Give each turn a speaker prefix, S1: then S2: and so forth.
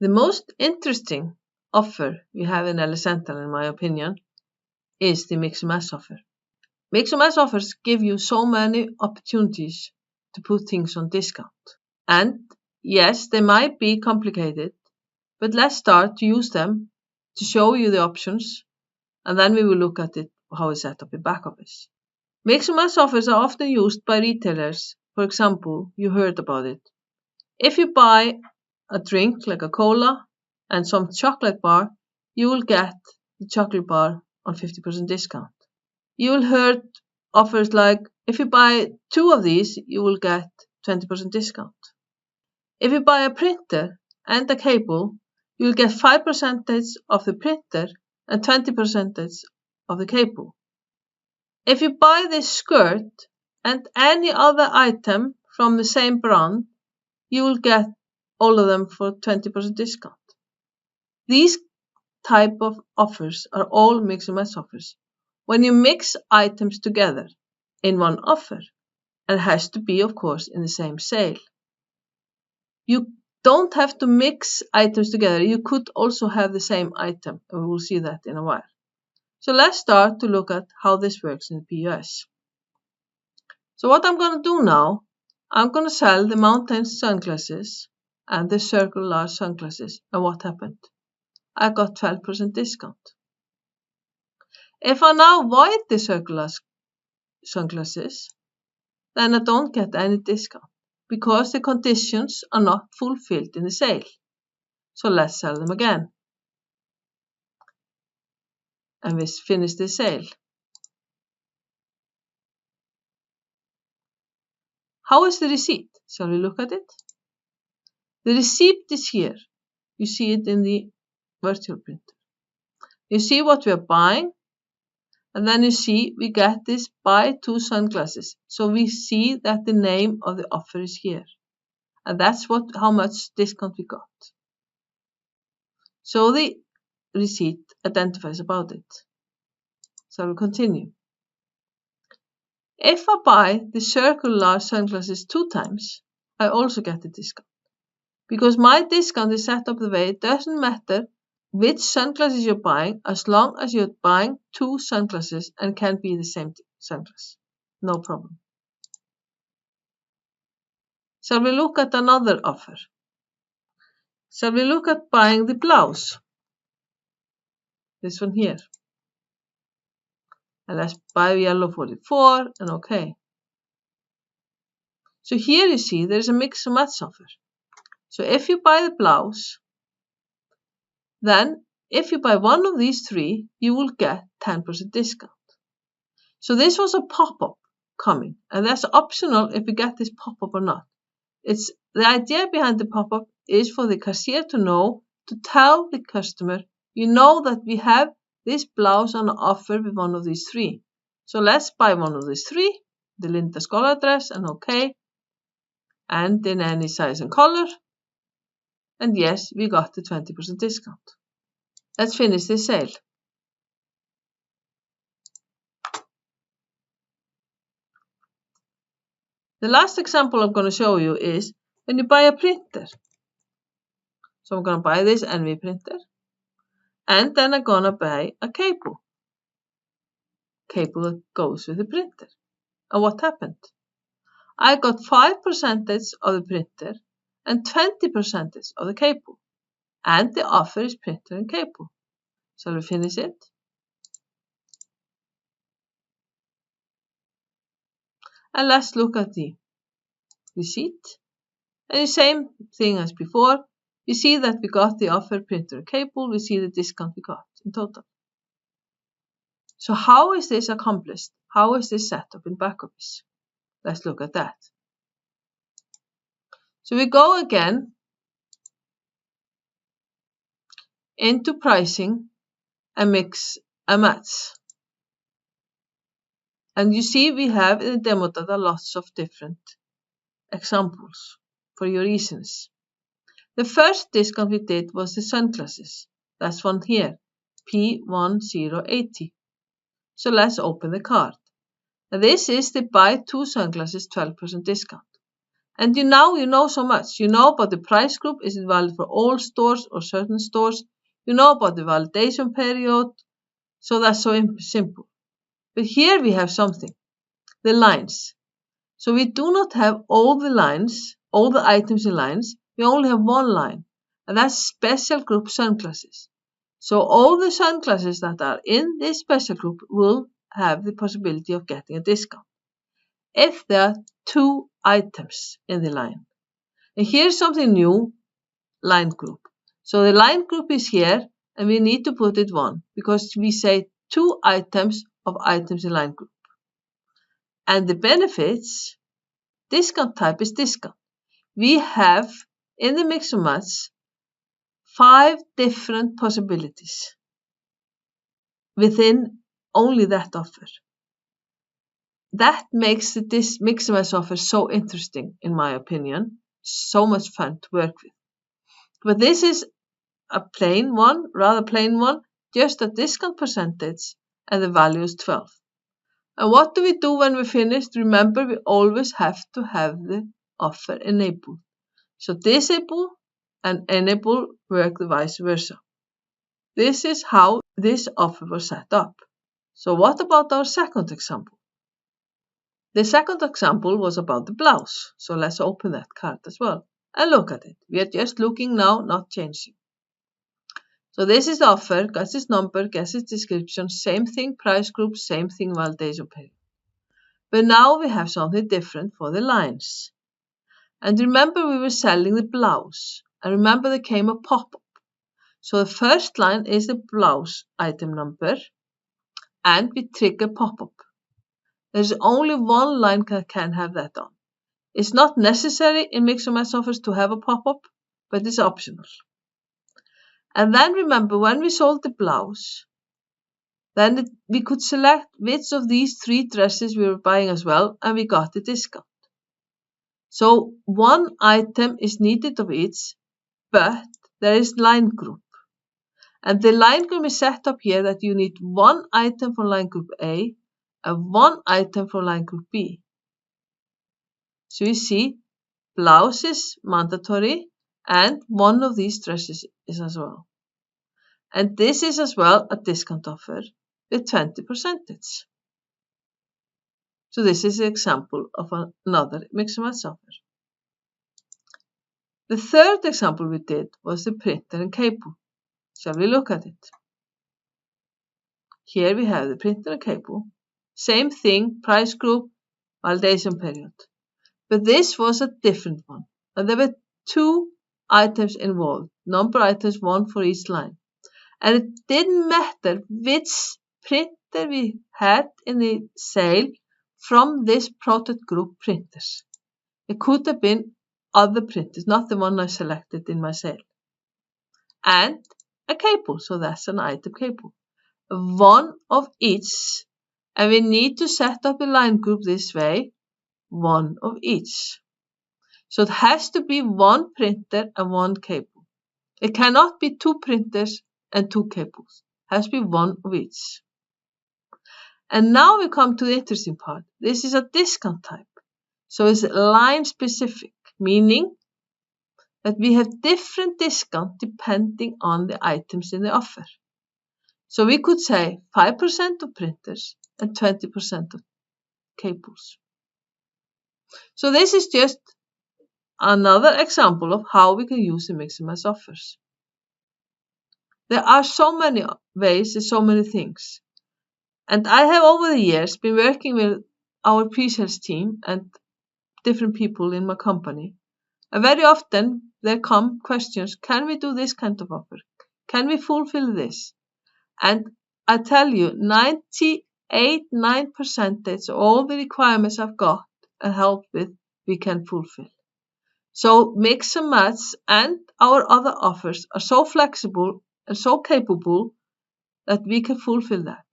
S1: The most interesting offer we have in LS Central, in my opinion, is the Mix and Match offer. Mix and Match offers give you so many opportunities to put things on discount. And yes, they might be complicated, but let's start to use them to show you the options, and then we will look at it, how it's set up in back office. Mix and Match offers are often used by retailers. For example, you heard about it. If you buy a drink like a cola and some chocolate bar, you will get the chocolate bar on 50% discount. You will heard offers like, if you buy 2 of these, you will get 20% discount. If you buy a printer and a cable, you will get 5% of the printer and 20% of the cable. If you buy this skirt and any other item from the same brand, you will get all of them for 20% discount. These type of offers are all mix and match offers. When you mix items together in one offer, and it has to be, of course, in the same sale. You don't have to mix items together. You could also have the same item, and we will see that in a while. So let's start to look at how this works in the POS. So what I'm going to do now, I'm going to sell the mountain sunglasses and the circle large sunglasses. And what happened? I got 12% discount. If I now void the circle large sunglasses, then I don't get any discount because the conditions are not fulfilled in the sale. So let's sell them again. And we finish the sale. How is the receipt? Shall we look at it? The receipt is here. You see it in the virtual printer. You see what we are buying, and then you see we get this buy 2 sunglasses. So we see that the name of the offer is here. And that's how much discount we got. So the receipt identifies about it. So we'll continue. If I buy the circle large sunglasses 2 times, I also get a discount. Because my discount is set up the way it doesn't matter which sunglasses you're buying, as long as you're buying 2 sunglasses and can be the same sunglasses. No problem. Shall we look at another offer? Shall we look at buying the blouse? This one here. And let's buy yellow 44 and OK. So here you see there's a mix and match offer. So if you buy the blouse, then if you buy one of these 3, you will get 10% discount. So this was a pop-up coming, and that's optional if you get this pop-up or not. It's the idea behind the pop-up is for the cashier to know, to tell the customer, you know that we have this blouse on offer with one of these 3. So let's buy one of these 3, the Linda Scholar dress, and OK, and in any size and color. And yes, we got the 20% discount. Let's finish this sale. The last example I'm going to show you is when you buy a printer. So I'm going to buy this NV printer. And then I'm going to buy a cable. Cable that goes with the printer. And what happened? I got 5% of the printer and 20% of the cable. And the offer is printer and cable. Shall we finish it? And let's look at the receipt. And the same thing as before. You see that we got the offer, printer, and cable. We see the discount we got in total. So how is this accomplished? How is this set up in back office? Let's look at that. So we go again into pricing and mix and match. And you see we have in the demo data lots of different examples for your easiness. The first discount we did was the sunglasses. That's one here, P1080. So let's open the card. Now this is the buy 2 sunglasses 12% discount. And now you know so much. You know about the price group. Is it valid for all stores or certain stores? You know about the validation period. So that's so simple. But here we have something. The lines. So we do not have all the lines, all the items in lines. We only have one line. And that's special group sunglasses. So all the sunglasses that are in this special group will have the possibility of getting a discount if there are 2 items in the line. And here's something new, line group. So the line group is here and we need to put it 1 because we say 2 items of items in line group. And the benefits, discount type is discount. We have in the mix and match 5 different possibilities within only that offer. That makes this mix and match offer so interesting, in my opinion. So much fun to work with. But this is a plain one, rather plain one, just a discount percentage, and the value is 12. And what do we do when we finished? Remember, we always have to have the offer enabled. So disable and enable work the vice versa. This is how this offer was set up. So what about our second example? The second example was about the blouse. So let's open that card as well and look at it. We are just looking now, not changing. So this is the offer, guess its number, guess its description, same thing, price group, same thing, validation period. But now we have something different for the lines. And remember we were selling the blouse. And remember there came a pop-up. So the first line is the blouse item number and we trigger pop-up. There's only one line that can have that on. It's not necessary in mix and match offers to have a pop-up, but it's optional. And then remember when we sold the blouse, then we could select which of these 3 dresses we were buying as well, and we got the discount. So 1 item is needed of each, but there is line group. And the line group is set up here that you need 1 item for line group A and 1 item for line group B. So you see, blouse is mandatory and 1 of these dresses is as well. And this is as well a discount offer with 20%. So this is an example of another mix and match offer. The third example we did was the printer and cable. Shall we look at it? Here we have the printer and cable. Same thing, price group, validation period. But this was a different one. And there were 2 items involved, number items, 1 for each line. And it didn't matter which printer we had in the sale from this product group printers. It could have been other printers, not the one I selected in my sale. And a cable, so that's an item cable. 1 of each, and we need to set up the line group this way, 1 of each. So it has to be 1 printer and 1 cable. It cannot be 2 printers and 2 cables. It has to be 1 of each. And now we come to the interesting part. This is a discount type. So it's line specific, meaning that we have different discount depending on the items in the offer. So we could say 5% of printers and 20% of cables. So this is just another example of how we can use the mix and match offers. There are so many ways and so many things. And I have over the years been working with our pre-sales team and different people in my company. And very often there come questions, can we do this kind of offer? Can we fulfill this? And I tell you, 98.9% of all the requirements I've got and helped with, we can fulfill. So mix and match and our other offers are so flexible and so capable that we can fulfill that.